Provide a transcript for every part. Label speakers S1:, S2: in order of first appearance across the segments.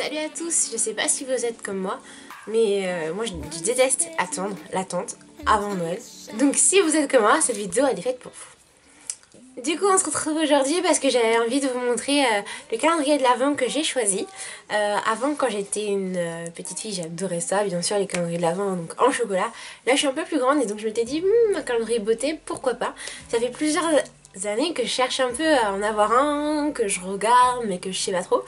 S1: Salut à tous, je sais pas si vous êtes comme moi, mais moi je déteste attendre l'attente avant Noël. Donc si vous êtes comme moi, cette vidéo elle est faite pour vous. Du coup on se retrouve aujourd'hui parce que j'avais envie de vous montrer le calendrier de l'Avent que j'ai choisi. Avant quand j'étais une petite fille j'adorais ça, bien sûr les calendriers de l'Avent donc en chocolat. Là je suis un peu plus grande et donc je m'étais dit un calendrier beauté pourquoi pas. Ça fait plusieurs années que je cherche un peu à en avoir un, que je regarde mais que je sais pas trop.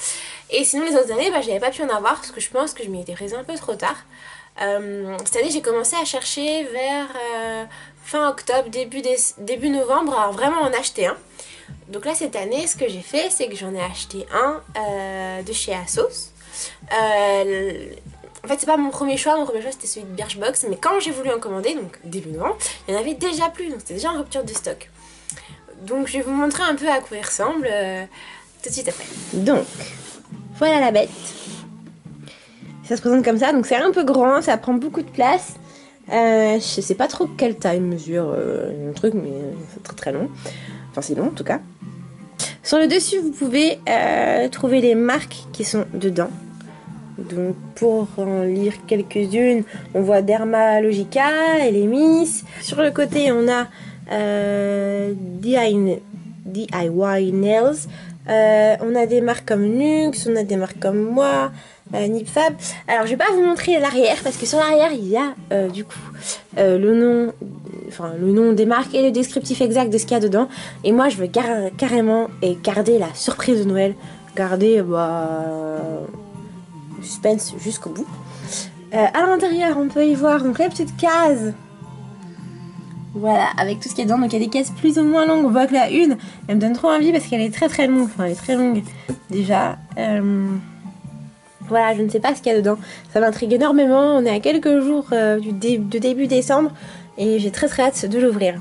S1: Et sinon les autres années j'avais pas pu en avoir parce que je pense que je m'y étais prise un peu trop tard. Cette année j'ai commencé à chercher vers fin octobre, début novembre à vraiment en acheter un. Donc là cette année ce que j'ai fait c'est que j'en ai acheté un de chez ASOS. En fait c'est pas mon premier choix c'était celui de Birchbox, mais quand j'ai voulu en commander, donc début novembre, il y en avait déjà plus, donc c'était déjà en rupture de stock. Donc je vais vous montrer un peu à quoi il ressemble tout de suite après. Donc voilà la bête. Ça se présente comme ça, donc c'est un peu grand, ça prend beaucoup de place. Je sais pas trop quelle taille mesure le truc, mais c'est très très long. Enfin c'est long en tout cas. Sur le dessus vous pouvez trouver les marques qui sont dedans. Donc pour en lire quelques-unes, on voit Dermalogica, Elemis. Sur le côté on a DIY Nails. On a des marques comme Nux, on a des marques comme moi, Nipfab. Alors je vais pas vous montrer l'arrière parce que sur l'arrière il y a du coup le nom des marques et le descriptif exact de ce qu'il y a dedans. Et moi je veux carrément garder la surprise de Noël, garder le suspense jusqu'au bout. À l'intérieur on peut y voir donc les petites cases. Voilà, avec tout ce qu'il y a dedans, donc il y a des cases plus ou moins longues. On voit que la une, elle me donne trop envie parce qu'elle est très très longue. Enfin, elle est très longue déjà. Voilà, je ne sais pas ce qu'il y a dedans. Ça m'intrigue énormément. On est à quelques jours de début décembre et j'ai très très hâte de l'ouvrir.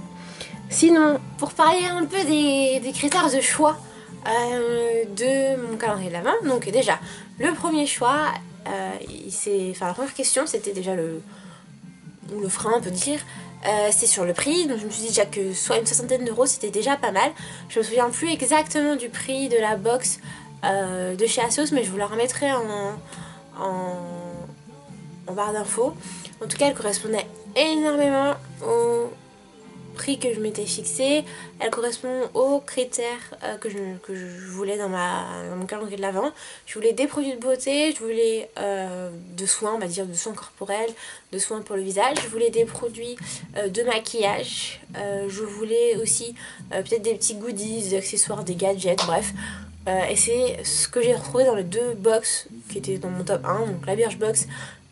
S1: Sinon, pour parler un peu des critères de choix de mon calendrier de l'Avent, donc déjà, le premier choix, la première question, c'était déjà le frein, on peut dire. C'est sur le prix, donc je me suis dit déjà que soit une soixantaine d'euros c'était déjà pas mal. Je me souviens plus exactement du prix de la box de chez ASOS, mais je vous la remettrai en barre d'infos. En tout cas elle correspondait énormément au prix que je m'étais fixé. Elle correspond aux critères que je voulais dans mon calendrier de l'Avent. Je voulais des produits de beauté, je voulais de soins, on va dire de soins corporels, de soins pour le visage, je voulais des produits de maquillage, je voulais aussi peut-être des petits goodies, des accessoires, des gadgets, bref. Et c'est ce que j'ai retrouvé dans les deux box qui étaient dans mon top 1, donc la Birchbox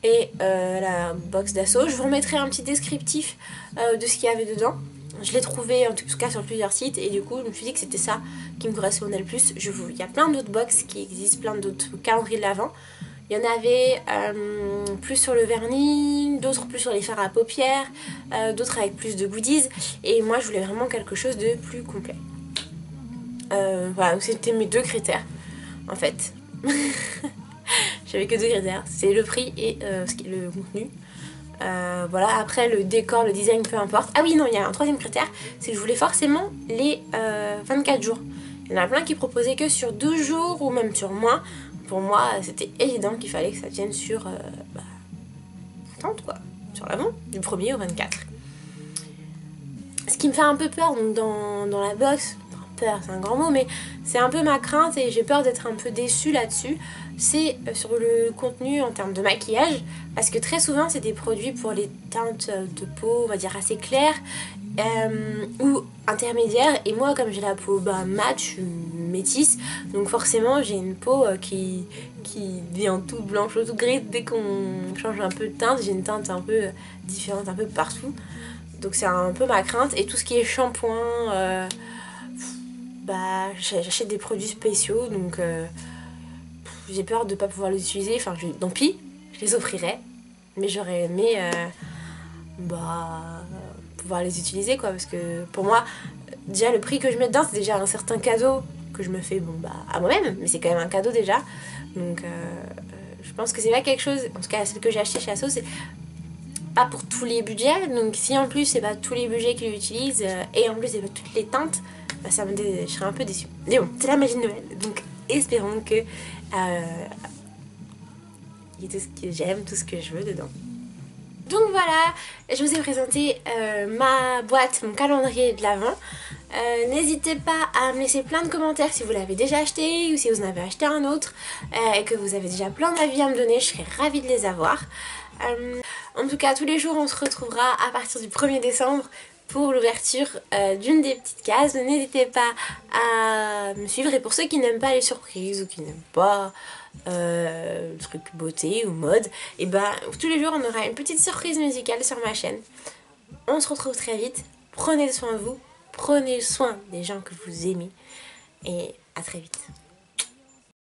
S1: et la box d'Asso. Je vous remettrai un petit descriptif de ce qu'il y avait dedans. Je l'ai trouvé en tout cas sur plusieurs sites et du coup je me suis dit que c'était ça qui me correspondait le plus. Il y a plein d'autres box qui existent, plein d'autres calendriers de l'Avent. Il y en avait plus sur le vernis, d'autres plus sur les fards à paupières, d'autres avec plus de goodies. Et moi je voulais vraiment quelque chose de plus complet. Voilà, donc c'était mes deux critères en fait. J'avais que deux critères, c'est le prix et le contenu. Voilà, après le décor, le design, peu importe. Ah oui, non, il y a un troisième critère, c'est que je voulais forcément les 24 jours. Il y en a plein qui proposaient que sur 12 jours ou même sur moins. Pour moi, c'était évident qu'il fallait que ça tienne sur 30 quoi, sur l'avant, du 1er au 24. Ce qui me fait un peu peur donc dans la box, enfin, peur c'est un grand mot, mais c'est un peu ma crainte et j'ai peur d'être un peu déçue là-dessus. C'est sur le contenu en termes de maquillage, parce que très souvent c'est des produits pour les teintes de peau, on va dire assez claires ou intermédiaires, et moi comme j'ai la peau mat, je suis métisse, donc forcément j'ai une peau qui devient toute blanche ou toute grise dès qu'on change un peu de teinte. J'ai une teinte un peu différente un peu partout, donc c'est un peu ma crainte. Et tout ce qui est shampoing, j'achète des produits spéciaux, donc j'ai peur de ne pas pouvoir les utiliser. Enfin, tant pis, je les offrirai. Mais j'aurais aimé pouvoir les utiliser, quoi. Parce que pour moi, déjà le prix que je mets dedans, c'est déjà un certain cadeau que je me fais à moi-même. Mais c'est quand même un cadeau déjà. Donc je pense que c'est pas quelque chose... En tout cas, celle que j'ai achetée chez ASOS, c'est pas pour tous les budgets. Donc si en plus, c'est pas tous les budgets qu'ils utilisent et en plus, c'est pas toutes les teintes, je serais un peu déçue. Mais bon, c'est la magie de Noël. Donc espérons que Il y a tout ce que j'aime, tout ce que je veux dedans. Donc voilà, je vous ai présenté ma boîte, mon calendrier de l'Avent. N'hésitez pas à me laisser plein de commentaires si vous l'avez déjà acheté ou si vous en avez acheté un autre et que vous avez déjà plein d'avis à me donner, je serais ravie de les avoir. En tout cas, tous les jours on se retrouvera à partir du 1er décembre pour l'ouverture d'une des petites cases. N'hésitez pas à me suivre, et pour ceux qui n'aiment pas les surprises ou qui n'aiment pas truc beauté ou mode, et ben tous les jours on aura une petite surprise musicale sur ma chaîne. On se retrouve très vite, prenez soin de vous, prenez soin des gens que vous aimez et à très vite.